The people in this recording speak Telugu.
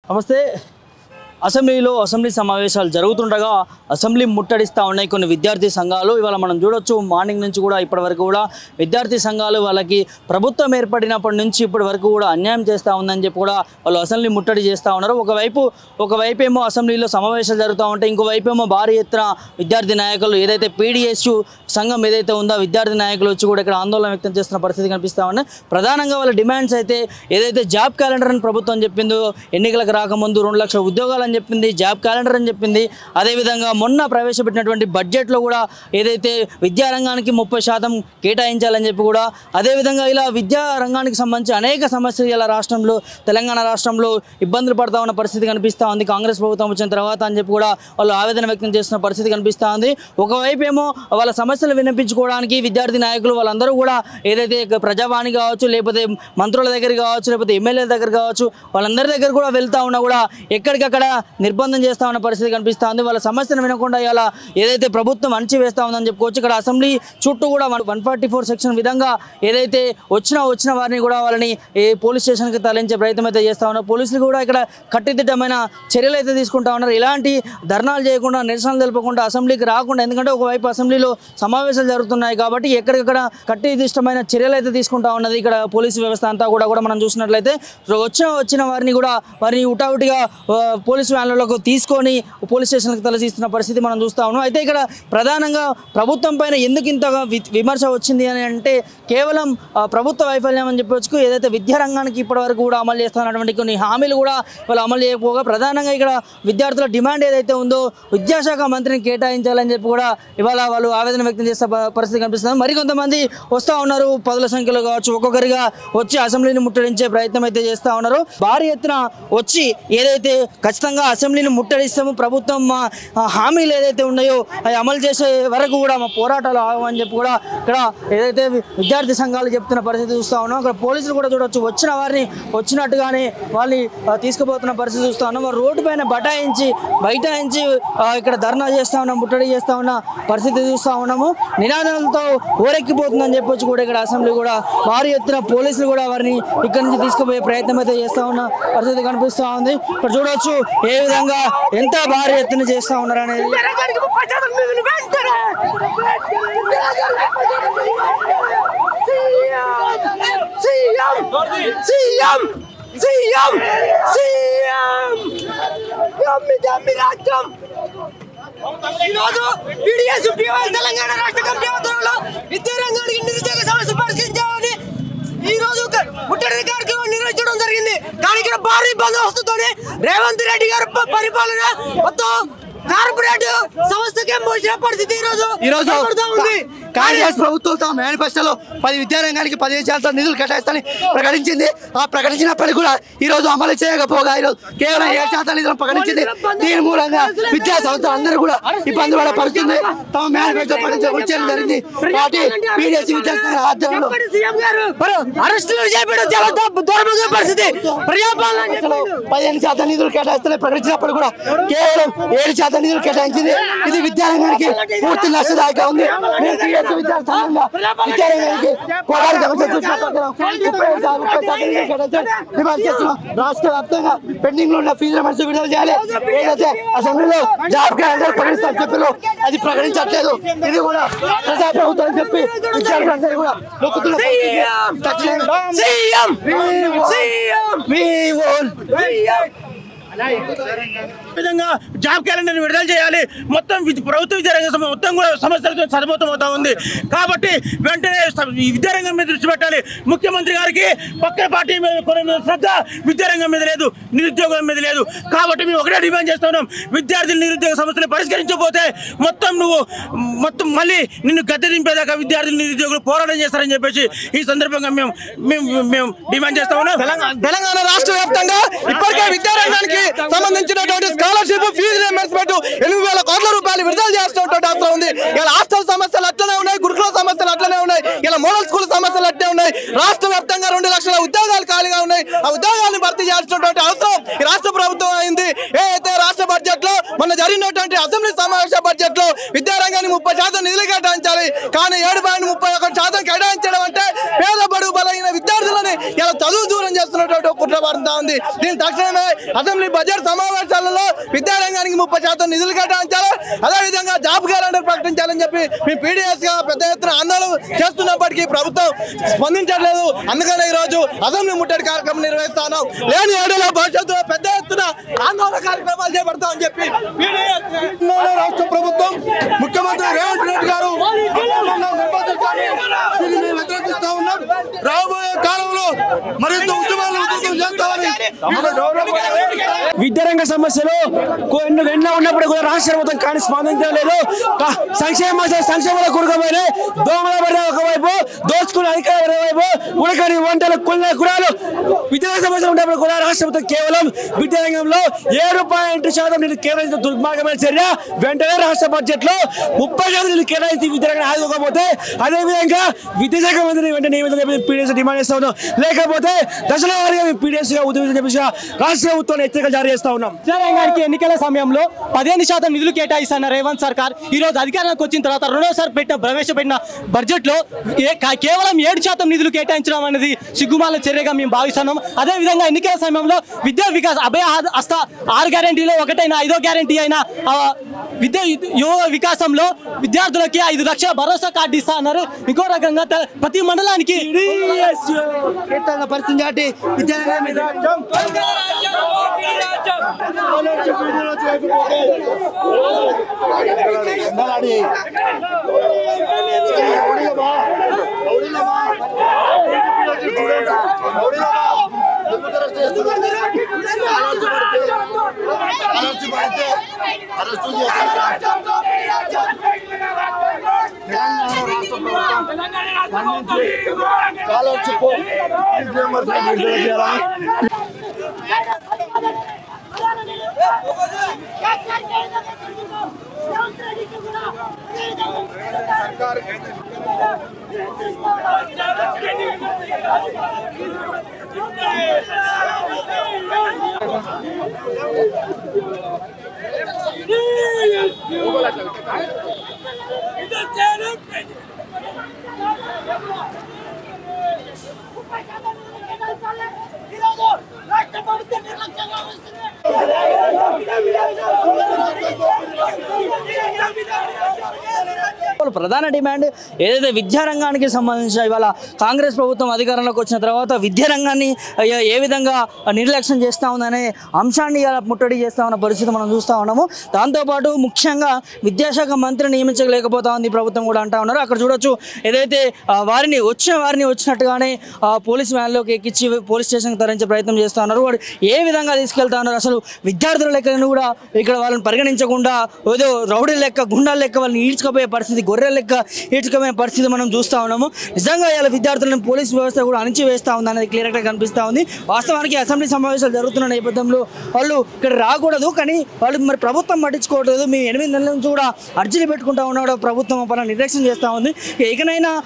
నమస్తే. అసెంబ్లీ సమావేశాలు జరుగుతుండగా అసెంబ్లీ ముట్టడిస్తూ ఉన్నాయి కొన్ని విద్యార్థి సంఘాలు. ఇవాళ మనం చూడొచ్చు మార్నింగ్ నుంచి కూడా ఇప్పటి వరకు కూడా విద్యార్థి సంఘాలు వాళ్ళకి ప్రభుత్వం ఏర్పడినప్పటి నుంచి ఇప్పటి వరకు కూడా అన్యాయం చేస్తూ ఉందని చెప్పి కూడా వాళ్ళు అసెంబ్లీ ముట్టడి చేస్తూ ఉన్నారు. ఒకవైపు ఏమో అసెంబ్లీలో సమావేశాలు జరుగుతూ ఉంటాయి, ఇంకోవైపు ఏమో భారీ ఎత్తున విద్యార్థి నాయకులు ఏదైతే పీడిఎస్ సంఘం ఏదైతే ఉందో విద్యార్థి నాయకులు వచ్చి కూడా ఇక్కడ ఆందోళన వ్యక్తం చేస్తున్న పరిస్థితి కనిపిస్తూ ఉన్నాయి. ప్రధానంగా వాళ్ళ డిమాండ్స్ అయితే ఏదైతే జాబ్ క్యాలెండర్ అని ప్రభుత్వం చెప్పిందో, ఎన్నికలకు రాకముందు 2 లక్షల ఉద్యోగాలు అని చెప్పింది, జాబ్ క్యాలెండర్ అని చెప్పింది. అదేవిధంగా మొన్న ప్రవేశపెట్టినటువంటి బడ్జెట్లో కూడా ఏదైతే విద్యారంగానికి 30% కేటాయించాలని చెప్పి కూడా, అదేవిధంగా ఇలా విద్యా రంగానికి సంబంధించి అనేక సమస్యలు ఇలా రాష్ట్రంలో తెలంగాణ రాష్ట్రంలో ఇబ్బందులు పడతా ఉన్న పరిస్థితి కనిపిస్తూ ఉంది కాంగ్రెస్ ప్రభుత్వం వచ్చిన తర్వాత అని చెప్పి కూడా వాళ్ళు ఆవేదన వ్యక్తం చేస్తున్న పరిస్థితి కనిపిస్తూ ఉంది. ఒకవైపు ఏమో వాళ్ళ సమస్యలు వినిపించుకోవడానికి విద్యార్థి నాయకులు వాళ్ళందరూ కూడా ఏదైతే ప్రజావాణి కావచ్చు, లేకపోతే మంత్రుల దగ్గర కావచ్చు, లేకపోతే ఎమ్మెల్యేల దగ్గర కావచ్చు, వాళ్ళందరి దగ్గర కూడా వెళ్తూ ఉన్నా కూడా ఎక్కడికక్కడ నిర్బంధం చేస్తూ ఉన్న పరిస్థితి కనిపిస్తూ ఉంది. వాళ్ళ సమస్యను వినకుండా ఇలా ఏదైతే ప్రభుత్వం అణచివేస్తూ ఉందని చెప్పుకోవచ్చు. ఇక్కడ అసెంబ్లీ చుట్టూ కూడా 144 సెక్షన్ విధంగా ఏదైతే వచ్చిన వారిని కూడా వాళ్ళని పోలీస్ స్టేషన్కి తరలించే ప్రయత్నం అయితే చేస్తూ ఉన్నారు. పోలీసులు కూడా ఇక్కడ కట్టుదిట్టమైన చర్యలు అయితే తీసుకుంటా ఉన్నారు. ఇలాంటి ధర్నాలు చేయకుండా, నిరసనలు తెలుపకుండా, అసెంబ్లీకి రాకుండా, ఎందుకంటే ఒకవైపు అసెంబ్లీలో సమావేశాలు జరుగుతున్నాయి కాబట్టి ఎక్కడికక్కడ కట్టుదిట్టమైన చర్యలు అయితే తీసుకుంటా ఉన్నది ఇక్కడ పోలీసు వ్యవస్థ అంతా కూడా మనం చూసినట్లయితే వచ్చిన వారిని ఉటావుటిగా పోలీసు వ్యాన్లకు తీసుకొని పోలీస్ స్టేషన్కి తలసిస్తున్న పరిస్థితి మనం చూస్తూ ఉన్నాం. అయితే ఇక్కడ ప్రధానంగా ప్రభుత్వం పైన ఎందుకు ఇంతగా విమర్శ వచ్చింది అని అంటే కేవలం ప్రభుత్వ వైఫల్యం అని చెప్పవచ్చు. ఏదైతే విద్యారంగానికి ఇప్పటివరకు కూడా అమలు చేస్తున్నటువంటి కొన్ని హామీలు కూడా వాళ్ళు అమలు చేయకపోగా ప్రధానంగా ఇక్కడ విద్యార్థుల డిమాండ్ ఏదైతే ఉందో విద్యాశాఖ మంత్రిని కేటాయించాలని చెప్పి కూడా ఇవాళ వాళ్ళు ఆవేదన వ్యక్తం చేసే పరిస్థితి కనిపిస్తుంది. మరికొంతమంది వస్తూ ఉన్నారు, 10ల సంఖ్యలో కావచ్చు, ఒక్కొక్కరిగా వచ్చి అసెంబ్లీని ముట్టడించే ప్రయత్నం అయితే చేస్తూ ఉన్నారు. భారీ ఎత్తున వచ్చి ఏదైతే ఖచ్చితంగా అసెంబ్లీని ముట్టడిస్తాము, ప్రభుత్వం హామీలు ఏదైతే ఉన్నాయో అవి అమలు చేసే వరకు కూడా మా పోరాటాలు ఆగమని చెప్పి కూడా ఇక్కడ ఏదైతే విద్యార్థి సంఘాలు చెప్తున్న పరిస్థితి చూస్తూ ఉన్నాం. అక్కడ పోలీసులు కూడా చూడవచ్చు, వచ్చిన వారిని వచ్చినట్టుగానే వాళ్ళని తీసుకుపోతున్న పరిస్థితి చూస్తూ ఉన్నాం. వారు రోడ్డు పైన బైఠాయించి ఇక్కడ ధర్నా చేస్తూ ఉన్నాం, ముట్టడి చేస్తూ ఉన్న పరిస్థితి చూస్తూ ఉన్నాము. నినాదాలతో ఓరెక్కిపోతుందని చెప్పొచ్చు కూడా ఇక్కడ అసెంబ్లీ కూడా భారీ ఎత్తున పోలీసులు కూడా వారిని ఇక్కడి నుంచి తీసుకుపోయే ప్రయత్నం అయితే చేస్తూ ఉన్న పరిస్థితి కనిపిస్తూ ఉంది. ఇక్కడ చూడవచ్చు ఏ విధంగా ఎంత భారీ ఎత్తున చేస్తూ ఉన్నారు అనేది. తెలంగాణ రాష్ట్ర కమిటీ ఆధ్వర్యంలో విద్యారంగానికి నిరుద్యోగ సమస్య పరిష్కరించాలని ఈ రోజు ముట్టడి కార్యక్రమం నిర్వహించడం జరిగింది. కానీ ఇక్కడ భారీ బందోబస్తుతోనే రేవంత్ రెడ్డి గారు పరిపాలన మొత్తం కార్పొరేట్ సంస్థకే మోసిన పరిస్థితి ఈ రోజు ఉంది. కాంగ్రెస్ ప్రభుత్వం మేనిఫెస్టోలో 10 విద్యారంగానికి 15% నిధులు కేటాయిస్తానని ప్రకటించింది. ఆ ప్రకటించినప్పటికీ కూడా ఈ రోజు అమలు చేయకపోగా ఈరోజు కేవలం 7% నిధులు ప్రకటించింది. దీని మూలంగా విద్యా సంస్థలు అందరూ కూడా ఇబ్బంది పడే పరిస్థితి తమ మేనిఫెస్టో ప్రకటించడం జరిగింది. పార్టీ పీడిఎస్ విద్యార్థుల ఆధ్వర్యంలో అరెస్టులు చేయడం చాలా దుర్భర పరిస్థితి. 15% నిధులు కేటాయిస్తానని ప్రకటించినప్పుడు కూడా కేవలం 7% నిధులు కేటాయించింది. ఇది విద్యారంగానికి పూర్తి నష్టదాయకంగా ఉంది. రాష్ట్ర వ్యాప్తంగా పెండింగ్ లో ఉన్న ఫీజు రిమెంట్స్ విడుదల చేయాలి. ఏదైతే అసెంబ్లీలో జాబ్ క్యాలెండర్ ప్రకటిస్తారని చెప్పారు, అది ప్రకటించట్లేదు. ఇది కూడా ప్రజా ప్రభుత్వం చెప్పి విద్యార్థులందరూ కూడా నొక్కుతున్న విధంగా జాబ్ క్యాలెండర్ విడుదల చేయాలి. మొత్తం ప్రభుత్వ విద్యారంగం మొత్తం కూడా సమస్యలతో సతమతమవుతా ఉంది. కాబట్టి వెంటనే విద్యారంగం మీద దృష్టి పెట్టాలి. ముఖ్యమంత్రి గారికి పక్కన పార్టీ మీద శ్రద్ధ విద్యారంగం మీద లేదు, నిరుద్యోగం మీద లేదు. కాబట్టి మేము ఒకటే డిమాండ్ చేస్తున్నాం, విద్యార్థులు నిరుద్యోగ సమస్యలు పరిష్కరించకపోతే మొత్తం మళ్ళీ నిన్ను గద్దె దింపేదాకా విద్యార్థులు నిరుద్యోగులు పోరాటం చేస్తారని చెప్పేసి ఈ సందర్భంగా మేము డిమాండ్ చేస్తా ఉన్నాం. తెలంగాణ రాష్ట్ర వ్యాప్తంగా ఇప్పటికే విద్యారంగానికి సంబంధించినటువంటి స్కాలర్షిప్ ఫీజు రియంబర్స్మెంట్ 8,000 కోట్ల రూపాయలు విడుదల చేస్తున్నటువంటి అవసరం ఉంది. ఇలా హాస్టల్ సమస్యలు అట్లనే ఉన్నాయి, గురుకుల సమస్యలు అట్లనే ఉన్నాయి, ఇలా మోడల్ స్కూల్ సమస్యలు అట్లే ఉన్నాయి. రాష్ట్ర వ్యాప్తంగా 2 లక్షల ఉద్యోగాలు ఖాళీగా ఉన్నాయి. ఆ ఉద్యోగాన్ని భర్తీ చేయాల్సినటువంటి అవసరం ఈ రాష్ట్ర ప్రభుత్వం అయింది. ఏదైతే రాష్ట్ర బడ్జెట్ లో మొన్న జరిగినటువంటి అసెంబ్లీ సమావేశ బడ్జెట్ లో విద్యారంగానికి 30% నిధులు కేటాయించాలి. కానీ 7.31% కేటాయించడం అంటే పేద బడుగు బలైన విద్యార్థులని ఇలా చదువు దూరం చేస్తున్నటువంటి కుట్ర పడుతూ ఉంది. దీని తక్షణమే అసెంబ్లీ బడ్జెట్ సమావేశాలలో విద్యారంగానికి 30% నిధులు కేటాయించాలి, అదేవిధంగా జాబ్ క్యాలెండర్ ప్రకటించాలని చెప్పి మేము పీడీఎస్ గా పెద్ద ఎత్తున ఆందోళన చేస్తున్నప్పటికీ ప్రభుత్వం స్పందించట్లేదు. అందుకనే ఈ రోజు అసెంబ్లీ ముట్టడి కార్యక్రమం నిర్వహిస్తా ఉన్నాం. లేని ఏడేళ్ల భవిష్యత్తులో పెద్ద ఎత్తున ఆందోళన కార్యక్రమాలు చేపడతామని చెప్పి రాష్ట్ర ప్రభుత్వం ముఖ్యమంత్రి రేవంత్ రెడ్డి గారు వ్యతిరేకిస్తా ఉన్నాం. రాబోయే కాలంలో మరింత ఉద్యమాలు చేస్తామని విద్యారంగ సమస్యలు ఎన్నో ఉన్నప్పుడు కూడా రాష్ట్ర ప్రభుత్వం కానీ స్పందించలేదు. సంక్షేమంలో కూరుకుపోయినాయి. దోమల పడే ఒకవైపు, దోచుకున్న అధికారుల వైపు, ఉడకని వంటలు కుళ్ళ కురాలు విద్యారంగ సమస్యలు ఉన్నప్పుడు కూడా రాష్ట్ర ప్రభుత్వం కేవలం విద్యారంగంలో 7.8% నిధులు కేటాయించిన దుర్మార్గమైన చర్య. వెంటనే రాష్ట్ర బడ్జెట్ లో 30% నిధులు కేటాయించి విద్యారంగం ఆదుకోకపోతే అదేవిధంగా విద్యాశాఖ మంత్రిని వెంటనే పీడీఎస్ డిమాండ్ చేస్తా ఉన్నాం. లేకపోతే దశల వారీగా పీడీఎస్ గా ఉద్యమించి చెప్పేసి రాష్ట్ర ప్రభుత్వం హెచ్చరికలు జారీ చేస్తా ఉన్నాం. విద్యారంగానికి ఎన్నికల సమయంలో 15% నిధులు కేటాయిస్తున్న రేవంత్ సర్కార్ ఈ రోజు అధికారంలోకి వచ్చిన తర్వాత రెండోసారి ప్రవేశపెట్టిన బడ్జెట్ లో కేవలం 7% నిధులు కేటాయించడం అనేది సిగ్గుమాల చర్యగా మేము భావిస్తున్నాం. అదే విధంగా ఎన్నికల సమయంలో విద్యా వికాస్ అభయ హస్త 6 గ్యారెంటీలో ఒకటైన 5వ గ్యారెంటీ అయిన విద్యా యువ వికాసంలో విద్యార్థులకి 5 లక్షల భరోసా కార్డు ఇస్తా అన్నారు. ఇంకో రకంగా ప్రతి మండలానికి పరిస్థితి ప్రధాన డిమాండ్ ఏదైతే విద్యారంగానికి సంబంధించిన ఇవాళ కాంగ్రెస్ ప్రభుత్వం అధికారంలోకి వచ్చిన తర్వాత విద్యారంగాన్ని ఏ విధంగా నిర్లక్ష్యం చేస్తూ ఉందనే అంశాన్ని ఇలా ముట్టడి చేస్తూ ఉన్న పరిస్థితి మనం చూస్తూ ఉన్నాము. దాంతోపాటు ముఖ్యంగా విద్యాశాఖ మంత్రిని నియమించలేకపోతా ఉంది ప్రభుత్వం కూడా అంటూ ఉన్నారు. అక్కడ చూడొచ్చు ఏదైతే వారిని వచ్చినట్టుగానే పోలీస్ వ్యాన్లోకి ఎక్కించి పోలీస్ స్టేషన్కి తరలించే ప్రయత్నం చేస్తూ ఉన్నారు. వాడు ఏ విధంగా తీసుకెళ్తా ఉన్నారు, అసలు విద్యార్థుల లెక్కను కూడా ఇక్కడ వాళ్ళని పరిగణించకుండా ఏదో రౌడీ లెక్క గుండాల లెక్క వాళ్ళని ఈడ్చుకపోయే పరిస్థితి, గొర్రెల లెక్క ఈడ్చుకుపోయే పరిస్థితి మనం చూస్తూ ఉన్నాము. నిజంగా ఇలా విద్యార్థులను పోలీస్ వ్యవస్థ కూడా అణిచివేస్తూ ఉంది అనేది క్లియర్గా కనిపిస్తూ ఉంది. వాస్తవానికి అసెంబ్లీ సమావేశాలు జరుగుతున్న నేపథ్యంలో వాళ్ళు ఇక్కడ రాకూడదు, కానీ వాళ్ళు మరి ప్రభుత్వం పట్టించుకోవట్లేదు. మేము 8 నెలల నుంచి కూడా అర్జీలు పెట్టుకుంటా ఉన్నాడు ప్రభుత్వం పైన నిర్లక్ష్యం చేస్తూ ఉంది. ఇకనైనా